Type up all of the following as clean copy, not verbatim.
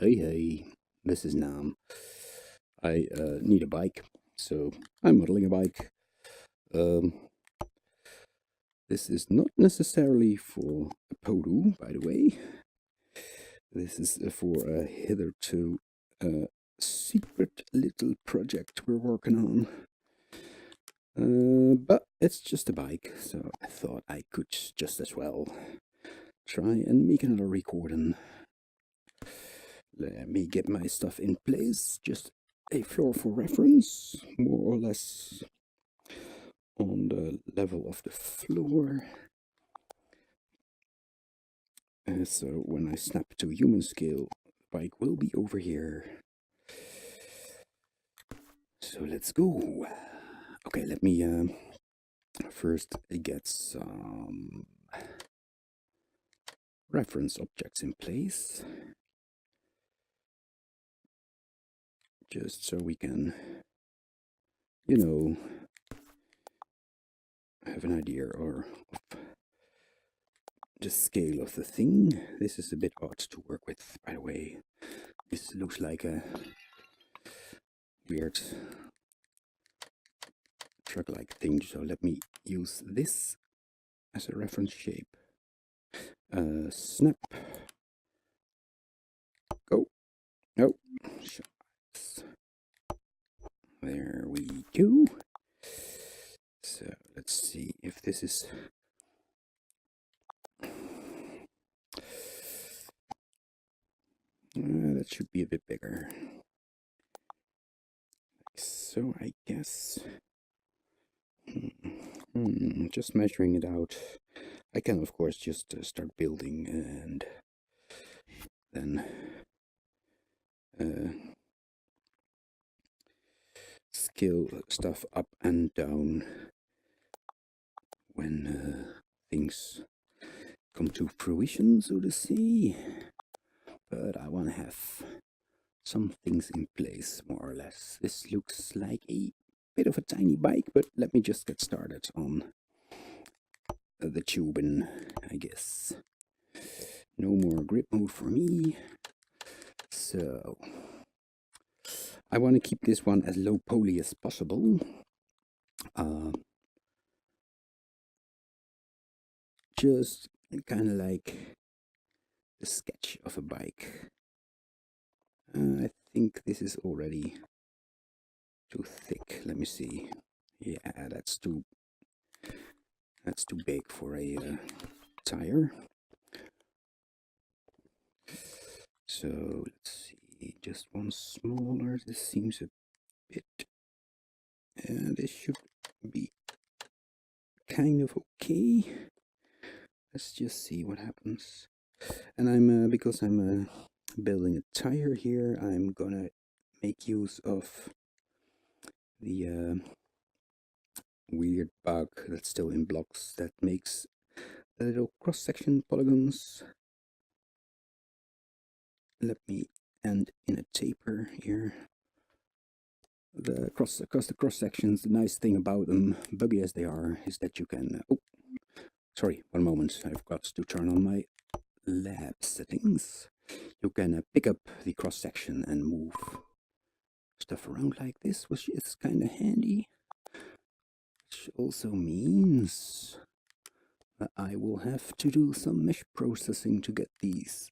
Hey, this is Nam. I need a bike, so I'm modeling a bike. Um, this is not necessarily for a Podu, by the way. This is for a hitherto secret little project we're working on. But it's just a bike, so I thought I could just as well try and make another recording. Let me get my stuff in place, just a floor for reference, more or less on the level of the floor. So when I snap to human scale, the bike will be over here. So let's go. Okay, let me first get some reference objects in place, just so we can, have an idea of the scale of the thing. This is a bit odd to work with, by the way. This looks like a weird truck-like thing, so let me use this as a reference shape. Snap. Go. Oh, shots. There we go. So let's see if this is that should be a bit bigger. So I guess just measuring it out, I can of course just start building and then scale stuff up and down when things come to fruition, so to say. But I want to have some things in place, more or less. This looks like a bit of a tiny bike, but let me just get started on the tubing, I guess. No more grip mode for me. So I want to keep this one as low poly as possible. Just kind of like the sketch of a bike. I think this is already too thick. Let me see. Yeah, that's too big for a tire. So let's see, just one smaller. This seems a bit. This should be kind of okay. Let's just see what happens. And I'm because I'm building a tire here, I'm gonna make use of the weird bug that's still in blocks that makes a little cross-section polygons. Let me end in a taper here. The cross sections, the nice thing about them, buggy as they are, is that you can oh, sorry, one moment, I've got to turn on my lab settings. You can pick up the cross section and move stuff around like this, which is kind of handy. Which also means that I will have to do some mesh processing to get these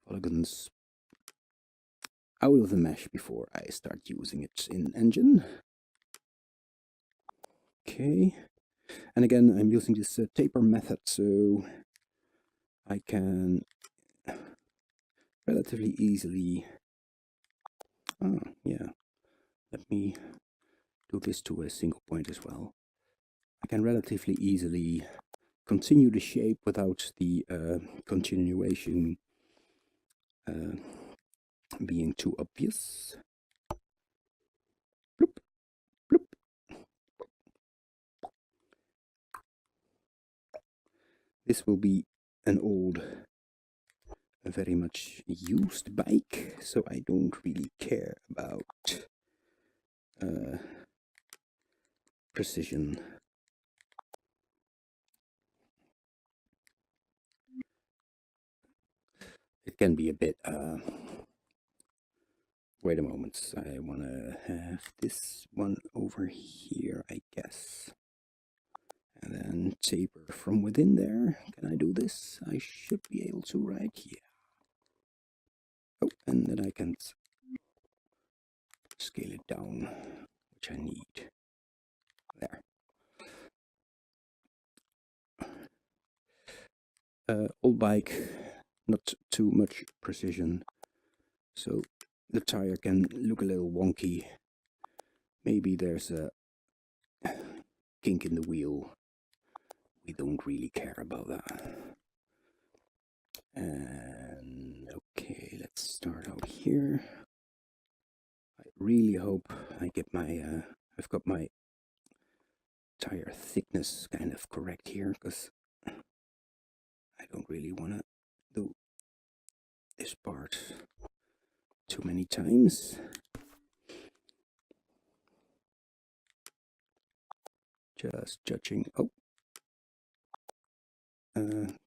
polygons out of the mesh before I start using it in engine. Okay, and again I'm using this taper method, so I can relatively easily let me do this to a single point as well. I can relatively easily continue the shape without the continuation being too obvious. Bloop, bloop. This will be an old, very much used bike, so I don't really care about precision. it can be a bit, wait a moment, I want to have this one over here, I guess. And then taper from within there. Can I do this? I should be able to, right? Yeah. Oh, and then I can scale it down, which I need. There. Old bike, not too much precision, so the tire can look a little wonky. Maybe there's a kink in the wheel. We don't really care about that. And okay, let's start out here. I really hope I get my I've got my tire thickness kind of correct here, because I don't really want to do this part too many times. Just judging. Oh,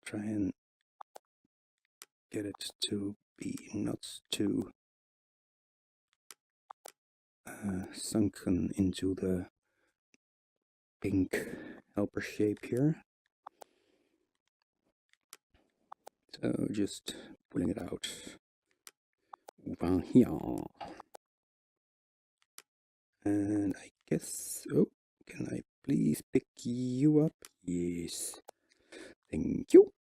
try and get it to be not too sunken into the pink helper shape here. So just pulling it out. Over here. And I guess, oh, can I please pick you up? Yes. Thank you.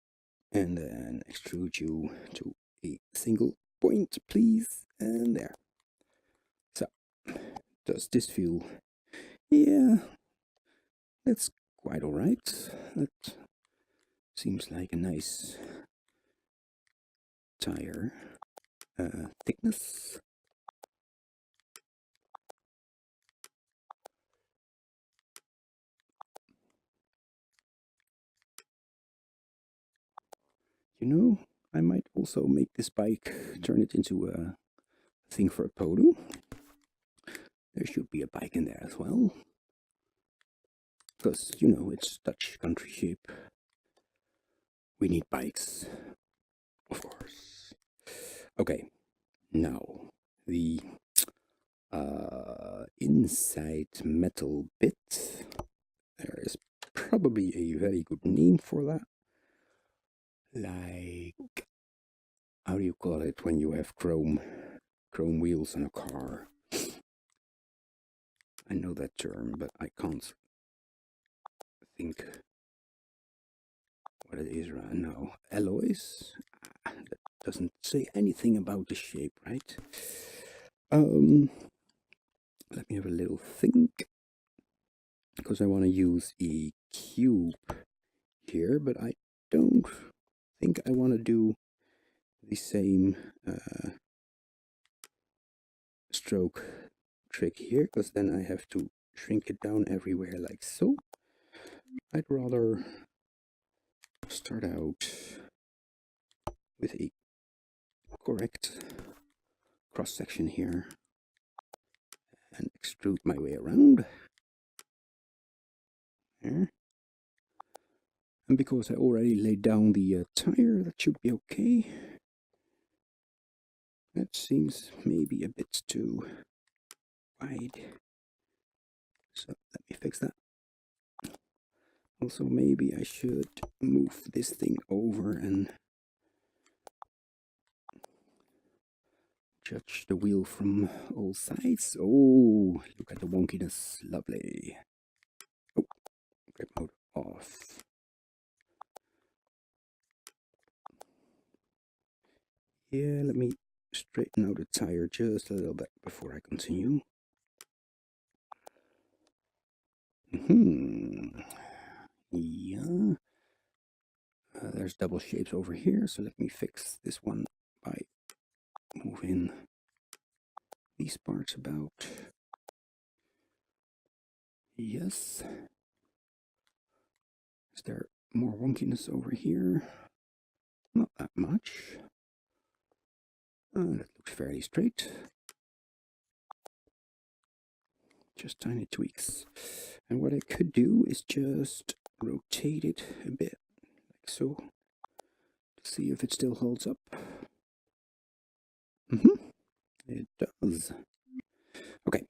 And then extrude you to a single point, please. And there. So, does this feel? Yeah, that's quite alright. That seems like a nice tire thickness. You know, I might also make this bike, turn it into a thing for a photo. There should be a bike in there as well. Because, you know, it's Dutch country shape. We need bikes, of course. Okay, now the inside metal bit. There is probably a very good name for that. Like, how do you call it when you have chrome wheels on a car? I know that term, but I can't think what it is right now. Alloys? That doesn't say anything about the shape, right? Let me have a little think, because I want to use a cube here, but I don't think I want to do the same stroke trick here, because then I have to shrink it down everywhere like so. I'd rather start out with a correct cross section here and extrude my way around there. And because I already laid down the tire, that should be okay. That seems maybe a bit too wide, so let me fix that. Also, maybe I should move this thing over and judge the wheel from all sides. Oh, look at the wonkiness. Lovely. Oh, grip mode off. Yeah, let me straighten out the tire just a little bit before I continue. Yeah. There's double shapes over here, so let me fix this one by moving these parts about. Yes. Is there more wonkiness over here? Not that much. That looks fairly straight. Just tiny tweaks. And what I could do is just rotate it a bit, like so, to see if it still holds up. It does. Okay.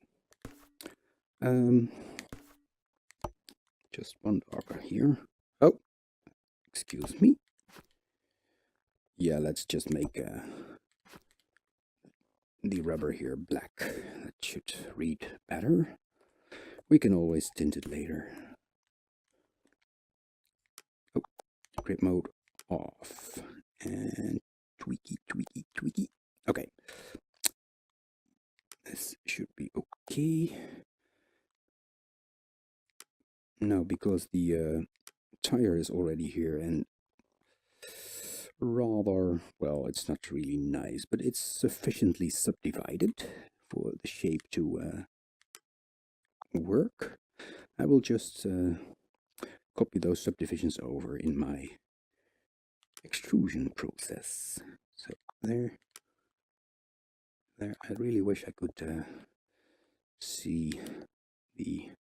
Just one darker here. Oh, excuse me. Yeah, let's just make the rubber here black. That should read better. We can always tint it later. Oh, grip mode off. And tweaky, tweaky, tweaky. Okay. This should be okay. Now, because the tire is already here and rather, well, it's not really nice, but it's sufficiently subdivided for the shape to work. I will just copy those subdivisions over in my extrusion process. So there. I really wish I could see the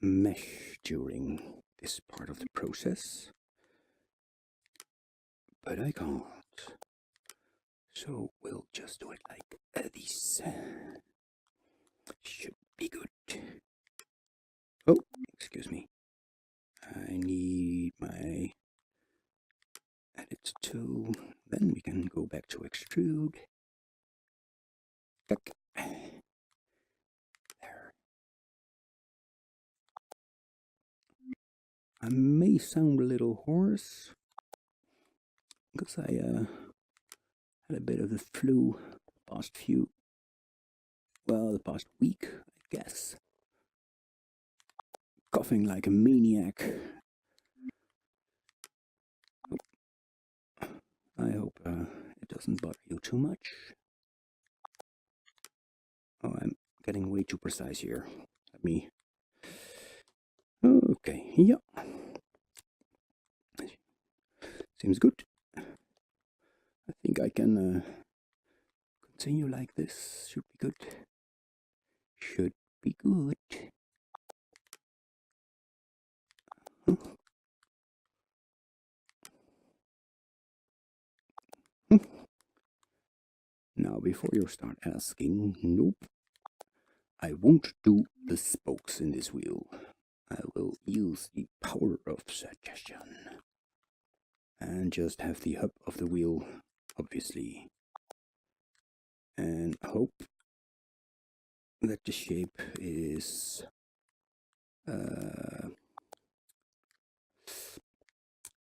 mesh during this part of the process, but I can't. So we'll just do it like this. Should be good. Oh, excuse me. I need my edit tool. Then we can go back to extrude. Click. There. I may sound a little hoarse because I had a bit of the flu the past week, I guess. Coughing like a maniac. I hope it doesn't bother you too much. Oh, I'm getting way too precise here. Let me... Okay, yeah. Seems good. I think I can continue like this. Should be good. Should be good. Now, before you start asking, nope, I won't do the spokes in this wheel. I will use the power of suggestion and just have the hub of the wheel, obviously, and hope that the shape is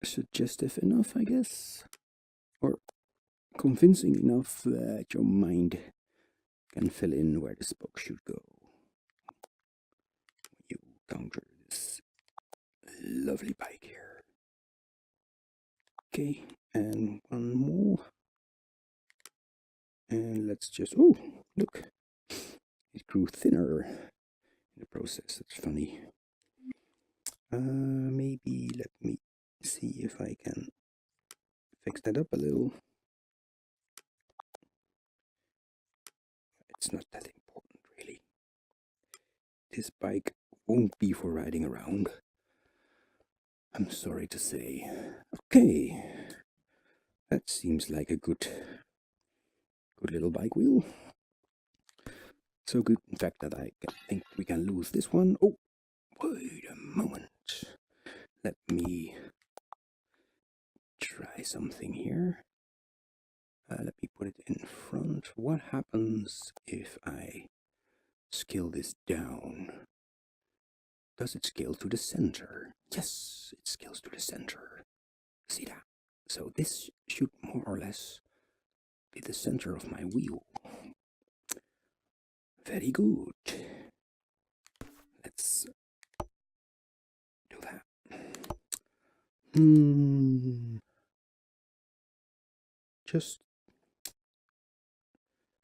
suggestive enough, I guess, or convincing enough that your mind can fill in where the spoke should go. You encounter this lovely bike here. Okay, and one more. And let's just, oh, look, it grew thinner in the process. That's funny. Maybe let me see if I can fix that up a little. It's not that important, really. This bike won't be for riding around, I'm sorry to say. Okay, that seems like a good little bike wheel. So good, in fact, that I think we can lose this one. Oh, wait a moment. Let me try something here. Let me put it in front. What happens if I scale this down? Does it scale to the center? Yes, it scales to the center. See that? So this should more or less be the center of my wheel. Very good. Let's do that. Just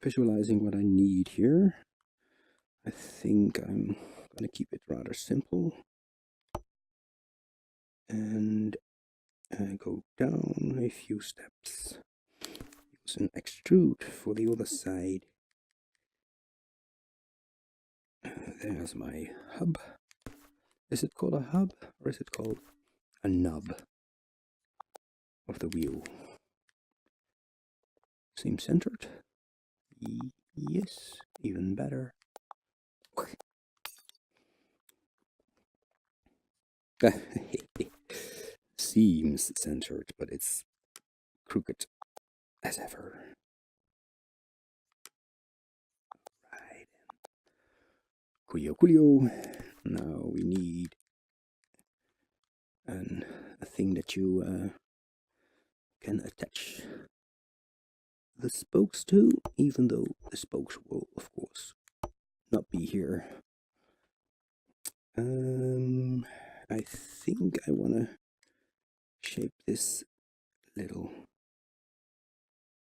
visualizing what I need here. I think I'm going to keep it rather simple. And go down a few steps. Use an extrude for the other side. There's my hub. Is it called a hub or is it called a nub of the wheel? Seem centered. Yes, even better. Seems centered, but it's crooked as ever. Right. Coolio, coolio. Now we need a thing that you can attach the spokes to, even though the spokes will, of course, not be here. I think I want to shape this little,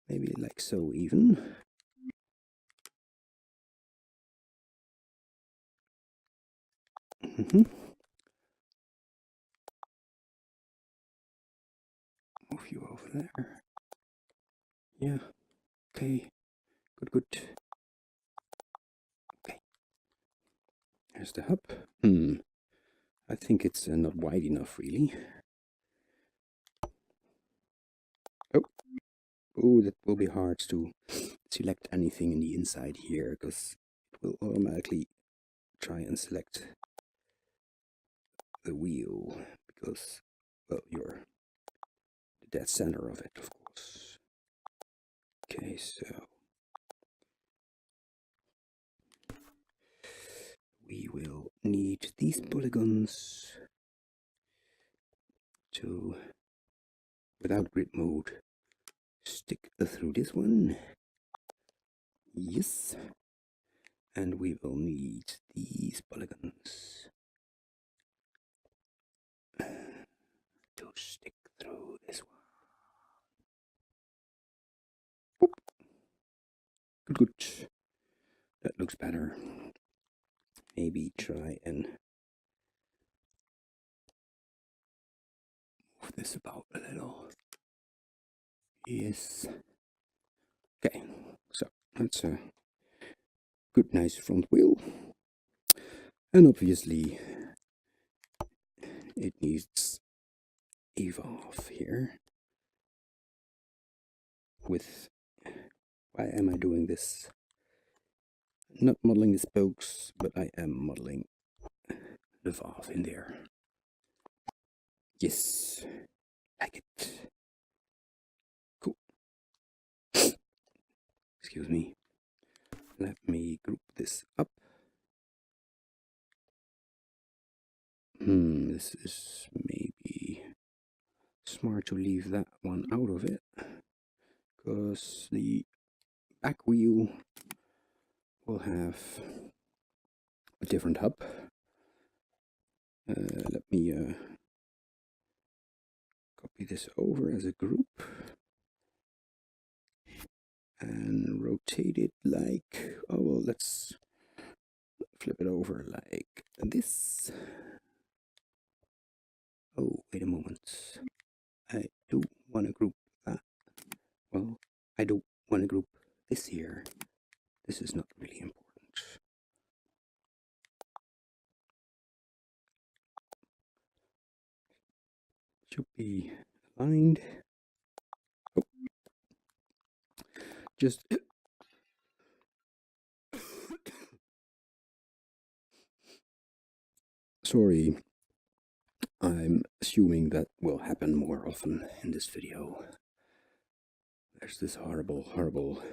maybe like so even. Move you over there. Yeah. Okay. Good, good. Okay. Here's the hub. I think it's not wide enough, really. Oh, that will be hard to select anything in the inside here, because it will automatically try and select the wheel, because, well, you're the dead center of it, of course. Okay, so we will need these polygons to, without grid mode, stick through this one. Yes. And we will need these polygons to stick through this one. Boop. Good, good. That looks better. Maybe try and move this about a little. Yes. Okay, so that's a good, nice front wheel. And obviously, it needs a valve here. With, why am I doing this? Not modeling the spokes, but I am modeling the valve in there. Yes, like it. Cool. Excuse me. Let me group this up. This is maybe smart to leave that one out of it, because the back wheel will have a different hub. Let me copy this over as a group and rotate it like, oh well, let's flip it over like this. Oh, wait a moment. I do want to group that. Well, I do want to group this here. This is not really important. Should be aligned. Oh. Just sorry, I'm assuming that will happen more often in this video. There's this horrible, horrible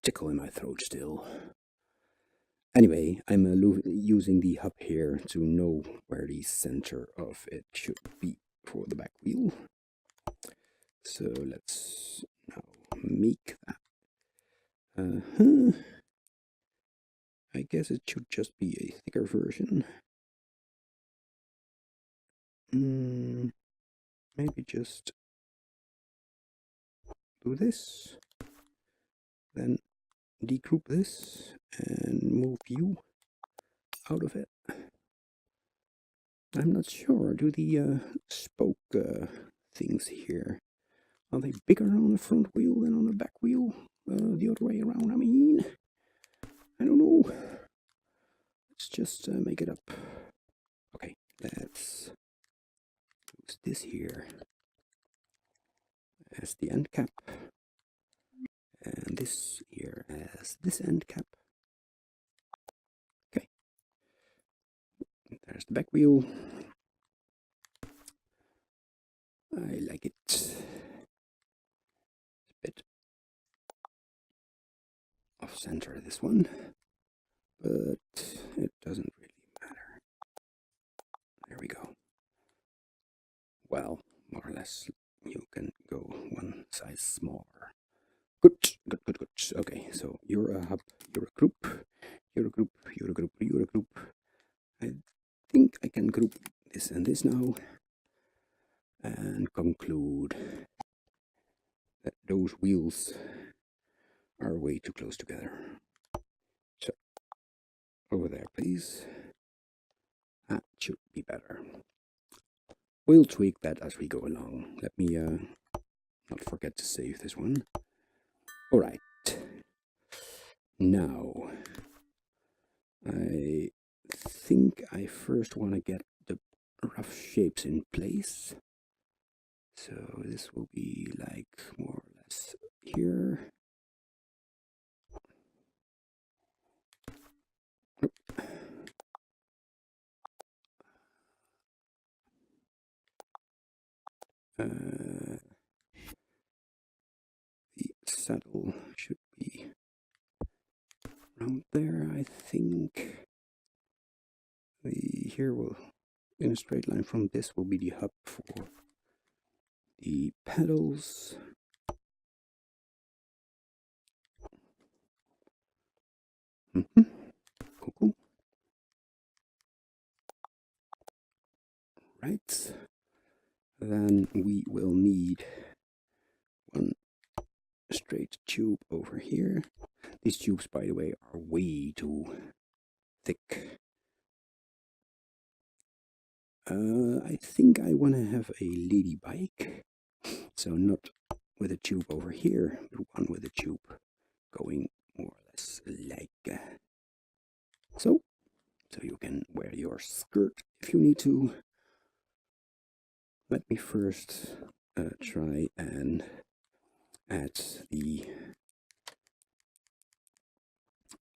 tickle in my throat still. Anyway, I'm using the hub here to know where the center of it should be for the back wheel. So let's now make that. I guess it should just be a thicker version. Maybe just do this, then degroup this and move you out of it. I'm not sure. Do the spoke things here, are they bigger on the front wheel than on the back wheel? The other way around, I mean. I don't know. Let's just make it up. Okay, let's use this here as the end cap. this here as this end cap. Okay. There's the back wheel. I like it. It's a bit off center, this one, but it doesn't really matter. There we go. Well, more or less, you can go one size smaller. Good, good, good, good. Okay, so you're a hub, you're a group, you're a group, you're a group, you're a group. I think I can group this and this now and conclude that those wheels are way too close together. So, over there, please. That should be better. We'll tweak that as we go along. Let me not forget to save this one. All right. Now, I think I first want to get the rough shapes in place. So this will be like more or less here. The saddle should be around there, I think. Here will, in a straight line from this, will be the hub for the pedals. Cool, cool. Right. Then we will need one straight tube over here. These tubes, by the way, are way too thick. I think I want to have a lady bike, so not with a tube over here, but one with a tube going more or less like so. So you can wear your skirt if you need to. Let me first try and add the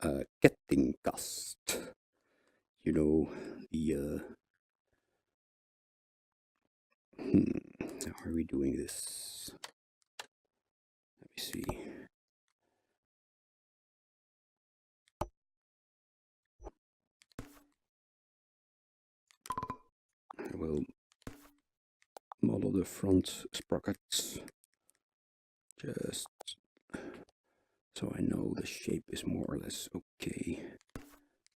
kettingkast. You know, the how are we doing this? Let me see. I will model the front sprockets just so I know the shape is more or less okay.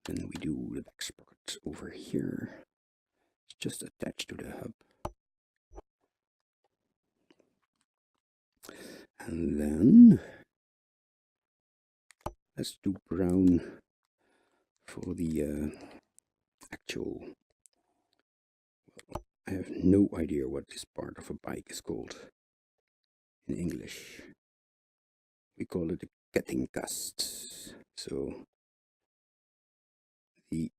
Then we do the back sprockets over here. It's just attached to the hub. And then let's do brown for the actual. Well, I have no idea what this part of a bike is called in English. We call it a kettingkast. So the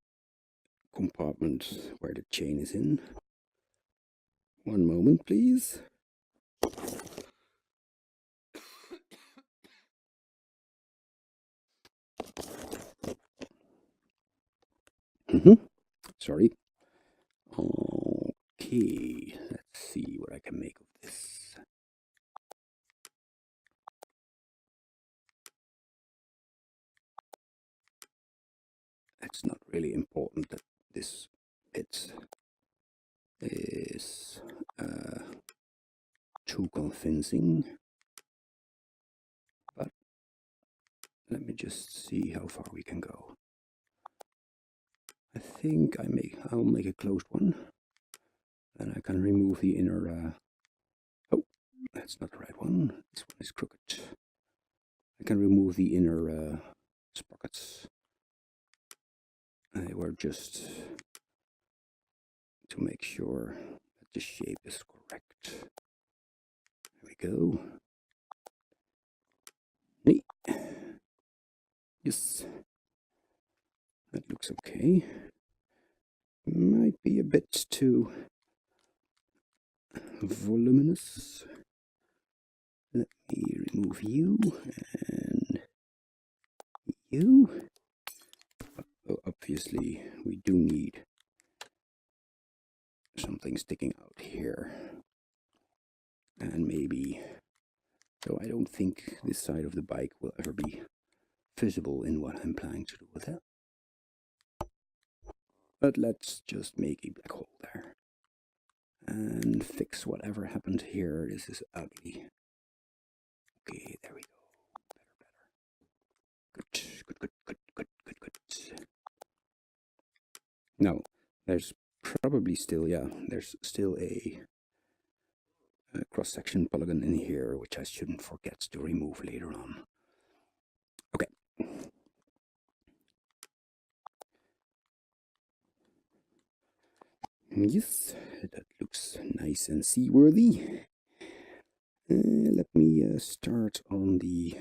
compartment where the chain is in. One moment, please. Sorry. Okay, let's see what I can make of this. It's not really important that this bit is too convincing, but let me just see how far we can go. I think I'll make a closed one. Then I can remove the inner. Oh, that's not the right one. This one is crooked. I can remove the inner sprockets. They were just to make sure that the shape is correct. There we go. Neat. Yes, that looks okay. Might be a bit too voluminous. Let me remove you and you. Oh, obviously, we do need something sticking out here. And maybe, though I don't think this side of the bike will ever be visible in what I'm planning to do with it. But let's just make a black hole there. And fix whatever happened here. This is ugly. Okay, there we go. Better. Good. Now, there's probably still, there's still a cross-section polygon in here, which I shouldn't forget to remove later on. Okay. Yes, that looks nice and seaworthy. Let me start on the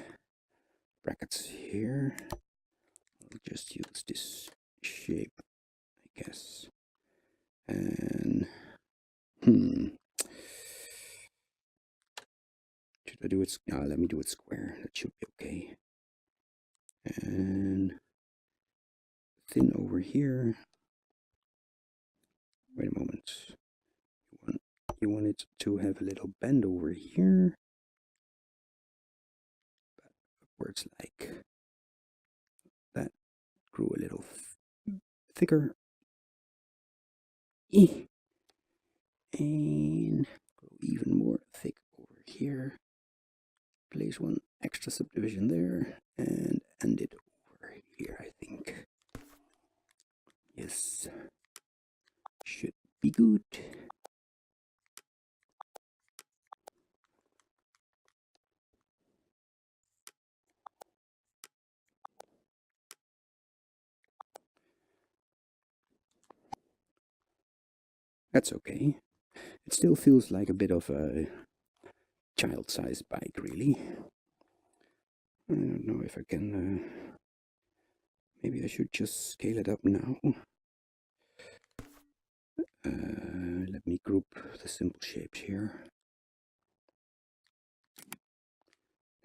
brackets here. I'll just use this shape, I guess. And should I do it? Let me do it square. That should be okay. And thin over here. Wait a moment. You want it to have a little bend over here. Where it's like that. Grew a little thicker. And grow even more thick over here. Place one extra subdivision there and end it over here, I think. Yes. Should be good. That's okay. It still feels like a bit of a child-sized bike, really. I don't know if I can... maybe I should just scale it up now. Let me group the simple shapes here.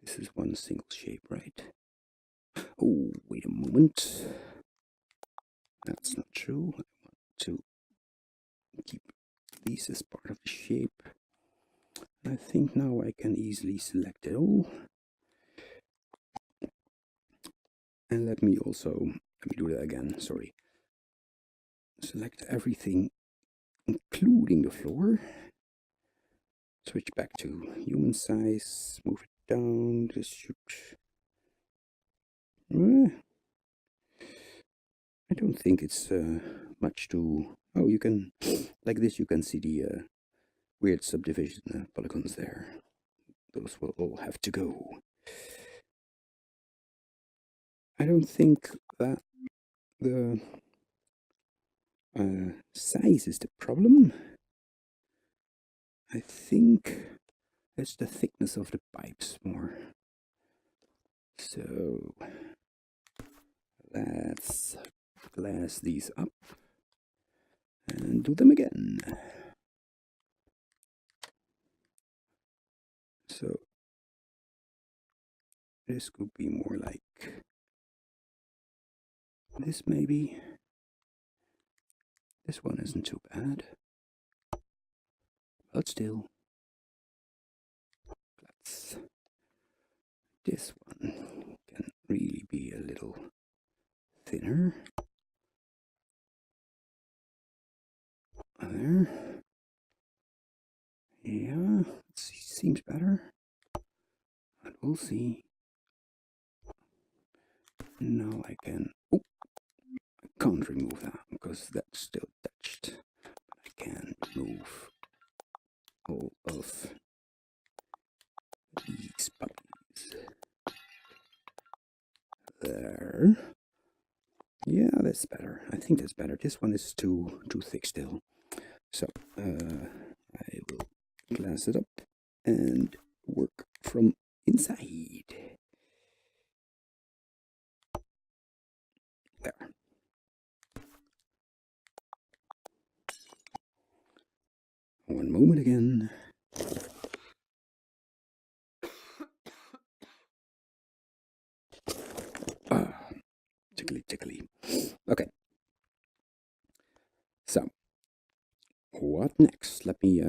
This is one single shape, right? Oh, wait a moment. That's not true. I want to keep these as part of the shape. I think now I can easily select it all. And let me do that again, sorry. Select everything, including the floor. Switch back to human size, move it down. This should... I don't think it's much to... Oh, you can... Like this, you can see the weird subdivision polygons there. Those will all have to go. I don't think that the size is the problem. I think it's the thickness of the pipes more. So let's glass these up and do them again. So this could be more like this, maybe. This one isn't too bad, but still. This one can really be a little thinner. There. Yeah, it seems better. But we'll see. Now I can... Oh, I can't remove that because that's still attached. I can move all of these puppies. There. Yeah, that's better. I think that's better. This one is too thick still. So, I will glass it up and work from inside. There. One moment again. luckily. Okay. So, what next? Let me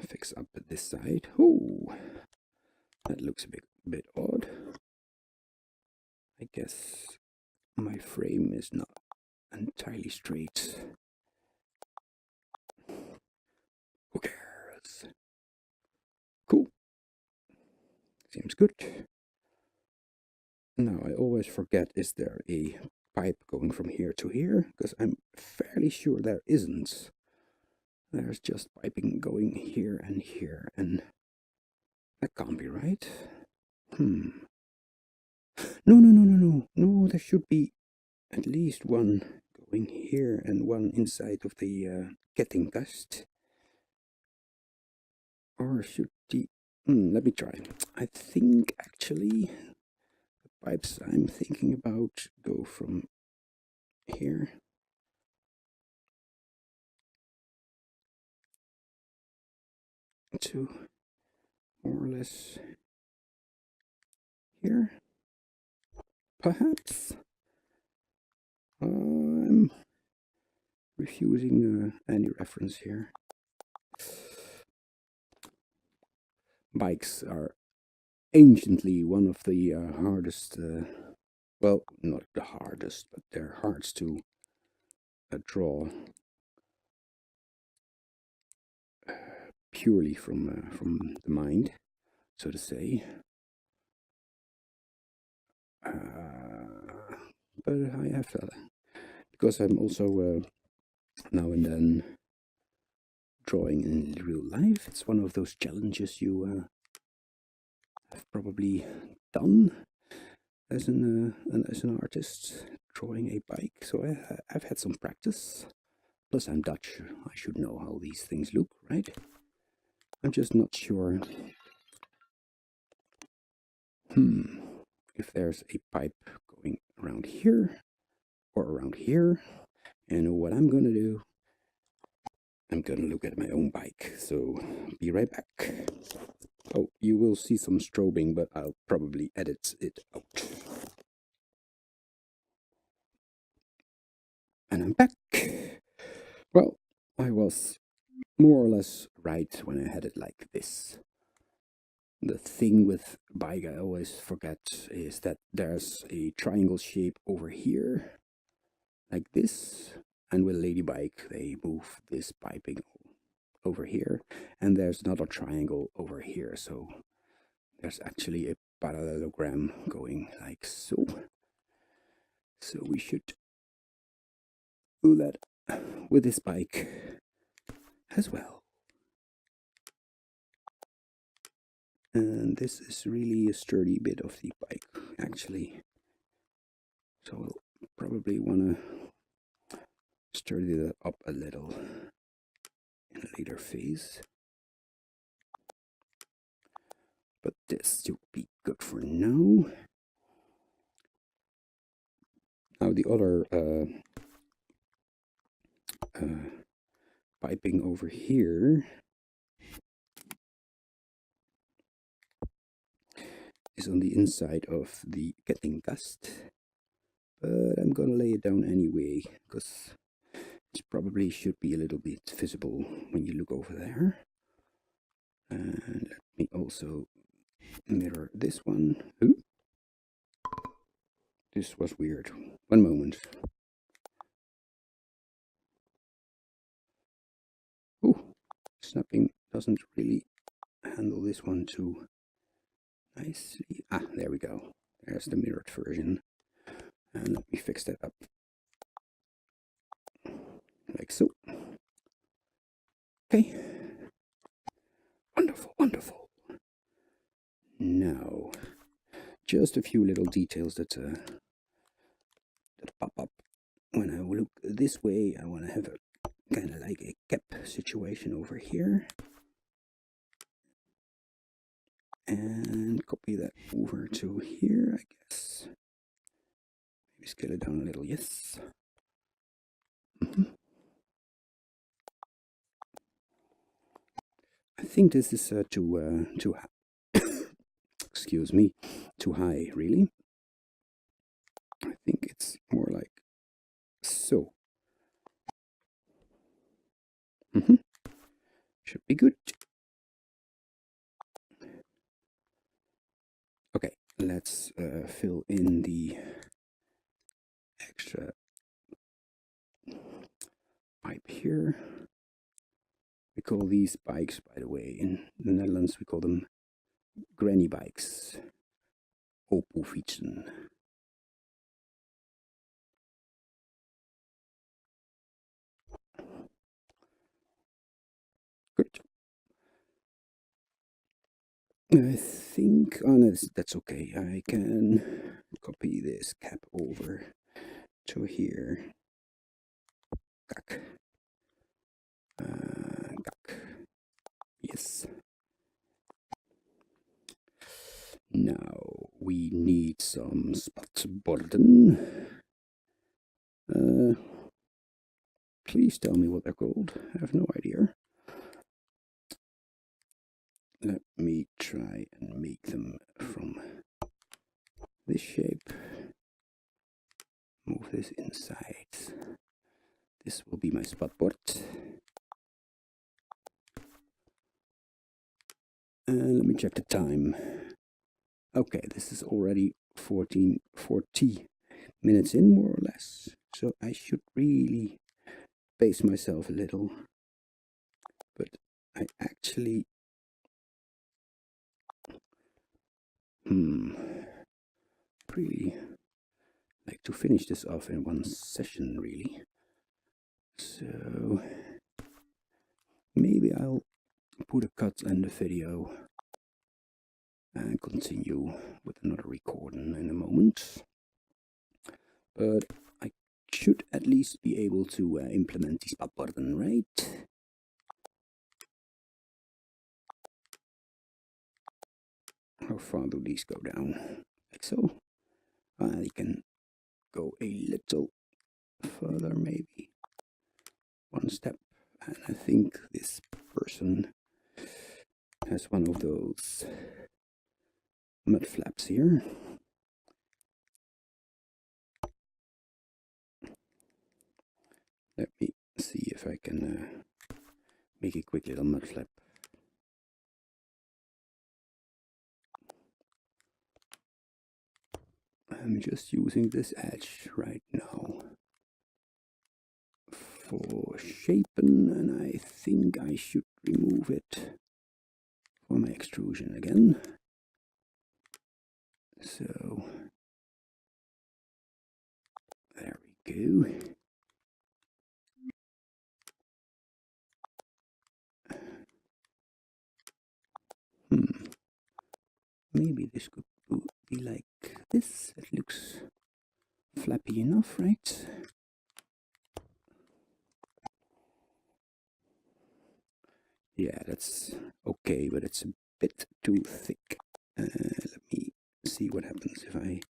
fix up this side. Oh, that looks a bit odd. I guess my frame is not entirely straight. Who cares? Cool. Seems good. Now, I always forget, is there a pipe going from here to here? Because I'm fairly sure there isn't. There's just piping going here, and that can't be right. No, there should be at least one going here and one inside of the getting dust. Or should the... let me try. I think actually the pipes I'm thinking about go from here to more or less here. Perhaps. I'm refusing any reference here. Bikes are anciently one of the hardest, well, not the hardest, but they're hard to draw purely from the mind, so to say. But I have to, because I'm also now and then drawing in real life. It's one of those challenges you have probably done as an artist, drawing a bike. So I've had some practice. Plus, I'm Dutch. I should know how these things look, right? I'm just not sure. If there's a pipe going around here or around here. And what I'm gonna do, I'm gonna look at my own bike. So be right back. Oh, you will see some strobing, but I'll probably edit it out. And I'm back. Well, I was more or less right when I had it like this. The thing with bike I always forget is that there's a triangle shape over here, like this. And with Lady Bike, they move this piping over here. And there's another triangle over here. So there's actually a parallelogram going like so. So we should do that with this bike as well. And this is really a sturdy bit of the bike, actually. So we'll probably want to sturdy that up a little in a later phase. But this should be good for now. Now the other piping over here is on the inside of the getting dust, but I'm gonna lay it down anyway because it probably should be a little bit visible when you look over there. And let me also mirror this one. Ooh. This was weird. One moment. Ooh, snapping doesn't really handle this one too nicely. Ah, there we go. There's the mirrored version. And let me fix that up. Like so. Okay. Wonderful, wonderful. Now, just a few little details that pop up. When I look this way, I want to have a kind of like a cap situation over here. And copy that over to here, I guess. Maybe scale it down a little, yes. I think this is too excuse me, too high, really. I think it's more like so. Should be good. Okay, let's fill in the extra pipe here. We call these bikes, by the way, in the Netherlands, we call them granny bikes. Opoefietsen. Good. I think, oh no, that's okay. I can copy this cap over to here. Gak. Gak. Yes. Now we need some spatborden. Please tell me what they're called. I have no idea. Let me try and make them from this shape. Move this inside. This will be my spatbord. And let me check the time. Okay, this is already 14:40 minutes in, more or less. So I should really pace myself a little. But I actually really like to finish this off in one session, really. So maybe I'll put a cut in the video and continue with another recording in a moment. But I should at least be able to implement the spatborden, right? How far do these go down? Like so. They can go a little further, maybe. One step. And I think this person has one of those mud flaps here. Let me see if I can make a quick little mud flap. I'm just using this edge right now for shaping, and I think I should remove it for my extrusion again. So there we go. Maybe this could be like this. It looks flappy enough, right? Yeah, that's okay, but it's a bit too thick. Let me see what happens if I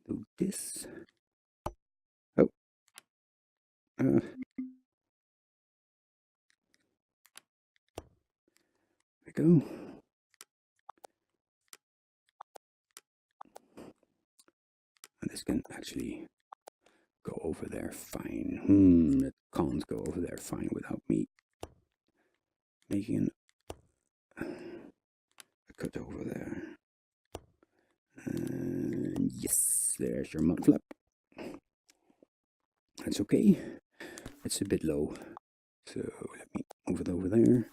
do this. Oh. There we go. And this can actually go over there fine. It can't go over there fine without me making a cut over there. And yes, there's your mud flap. That's okay. It's a bit low. So let me move it over there.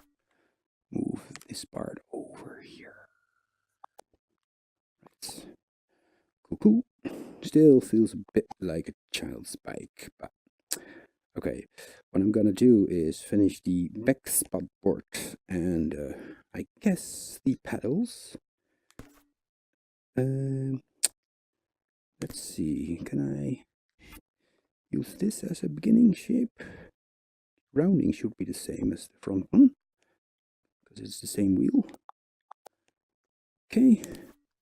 Move this part over here. Right. Cool. Still feels a bit like a child's bike, but okay. What I'm gonna do is finish the back spatbord and I guess the pedals. Let's see. Can I use this as a beginning shape? Rounding should be the same as the front one because it's the same wheel. Okay.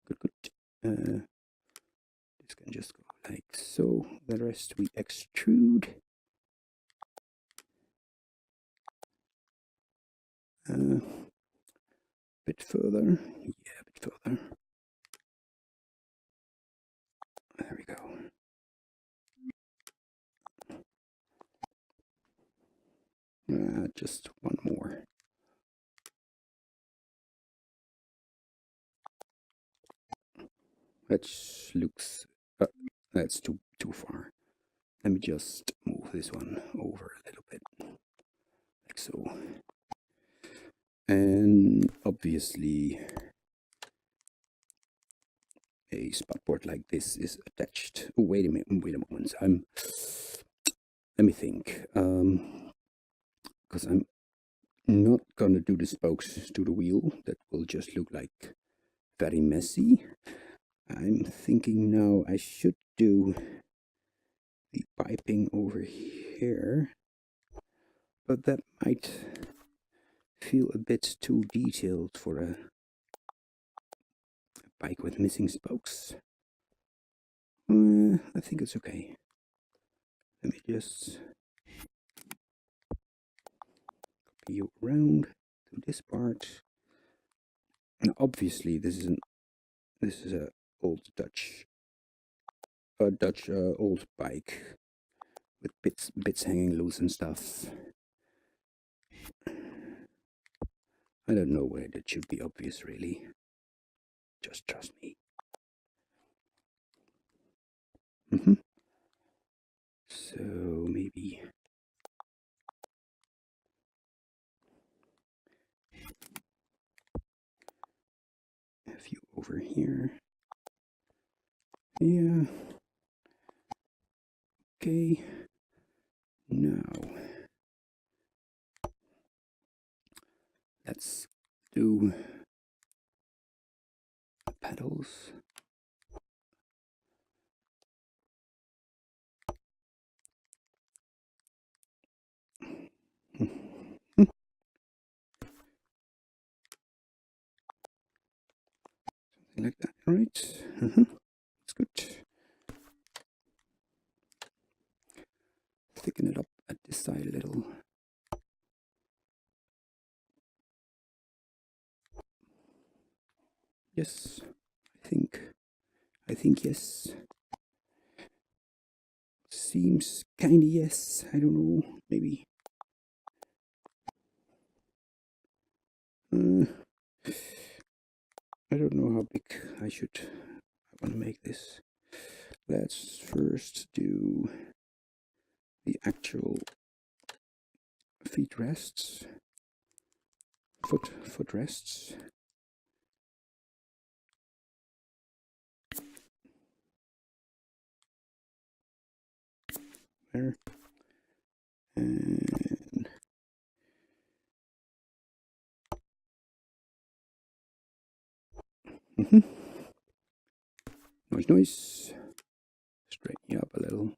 Good. This can just go like so. The rest we extrude. A bit further. Yeah, a bit bit further. There we go. Just one more. That looks, that's too far. Let me just move this one over a little bit, like so. And obviously a spot board like this is attached. Oh, wait a minute, wait a moment. Let me think. Because I'm not gonna do the spokes to the wheel. That will just look like very messy. I'm thinking now I should do the piping over here, but that might feel a bit too detailed for a bike with missing spokes. I think it's okay. Let me just copy you around to this part. And obviously, this is a old Dutch old bike with bits hanging loose and stuff. I don't know where that should be obvious, really. Just trust me. So maybe a few over here. Yeah. Okay. Now let's do pedals. Something like that, right? That's good. Thicken it up at this side a little. Yes, I think yes. Seems kinda yes. I don't know, maybe. I don't know how big I want to make this. Let's first do the actual feet rests, foot rests. There. And noise. Straighten you up a little.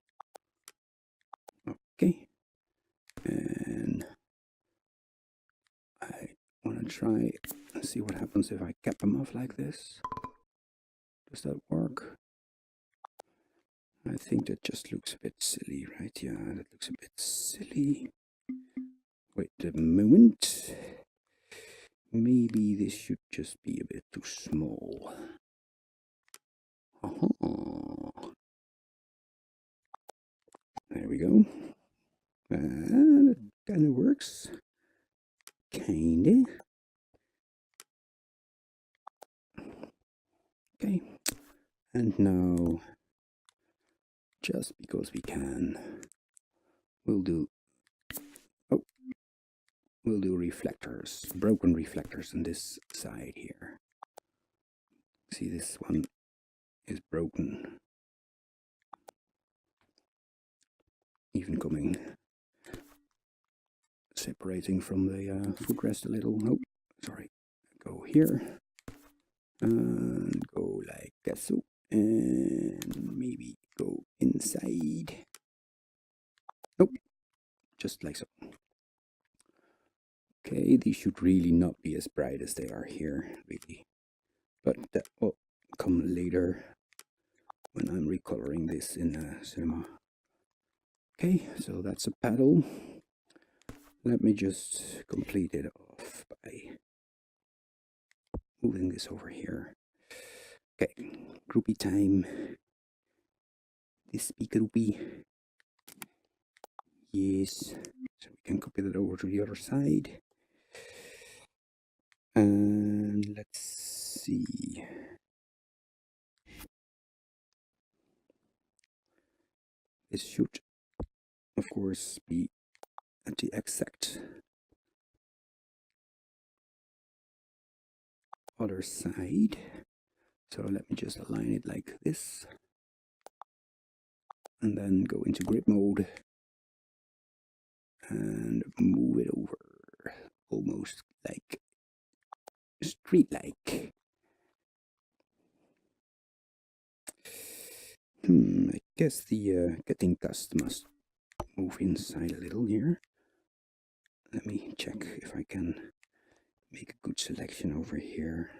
Okay. And I want to try and see what happens if I cap them off like this. Does that work? I think that just looks a bit silly, right? Yeah, that looks a bit silly. Wait a moment. Maybe this should just be a bit too small. There we go. That kind of works. Kinda. Okay. And now, just because we can, we'll do reflectors, broken reflectors on this side here. See, this one is broken. Even coming, separating from the footrest a little. Nope, sorry. Go here and go like so, and maybe go inside. Nope, just like so. Okay, these should really not be as bright as they are here, really. But that will come later when I'm recoloring this in cinema. Okay, so that's a paddle. Let me just complete it off by moving this over here. Okay, groupie time. This be groupie. Yes. So we can copy that over to the other side. And let's see. This should, of course, be at the exact other side. So let me just align it like this. And then go into grip mode. And move it over. Almost like street-like. I guess the getting dust must move inside a little here. Let me check if I can make a good selection over here.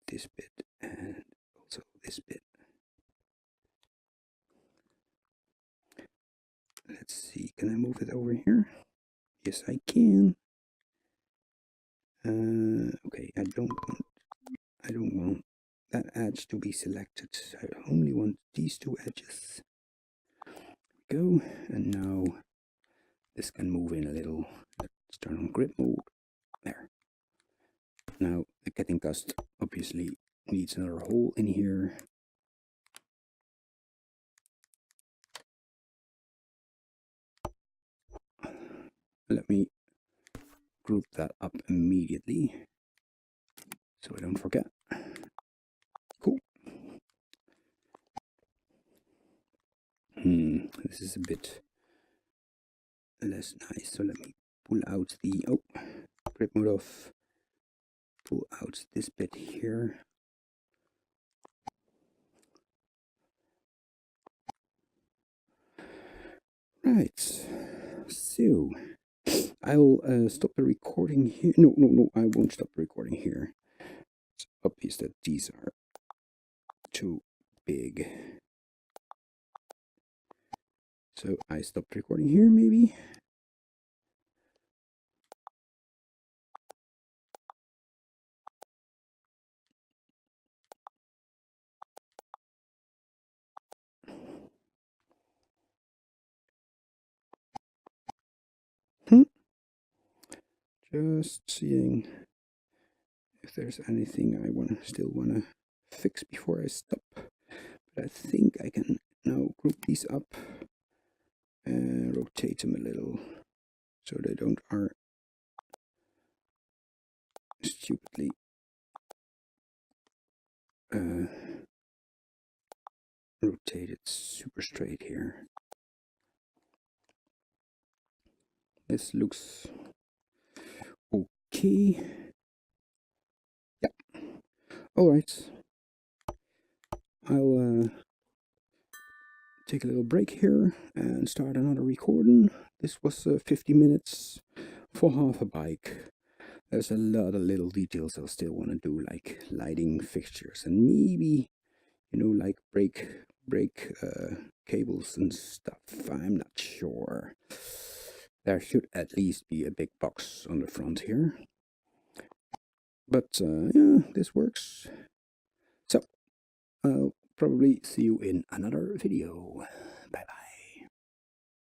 This bit and also this bit. Let's see, can I move it over here? Yes, I can. Okay, I don't want that edge to be selected. I only want these two edges. Go, and now this can move in a little. Let's turn on grip mode. There. Now the getting dust obviously needs another hole in here. Let me group that up immediately so I don't forget. Cool. This is a bit less nice, so let me pull out the grip mode off. Pull out this bit here. Right, so I'll stop the recording here. No, I won't stop the recording here. It's obvious that these are too big. So I stopped recording here, maybe. Just seeing if there's anything I still wanna fix before I stop. But I think I can now group these up and rotate them a little so they don't are stupidly rotated super straight here. This looks okay. Yeah. All right. I'll take a little break here and start another recording. This was 50 minutes for half a bike. There's a lot of little details I'll still want to do, like lighting fixtures and maybe, like brake cables and stuff. I'm not sure. There should at least be a big box on the front here. But yeah, this works. So I'll probably see you in another video.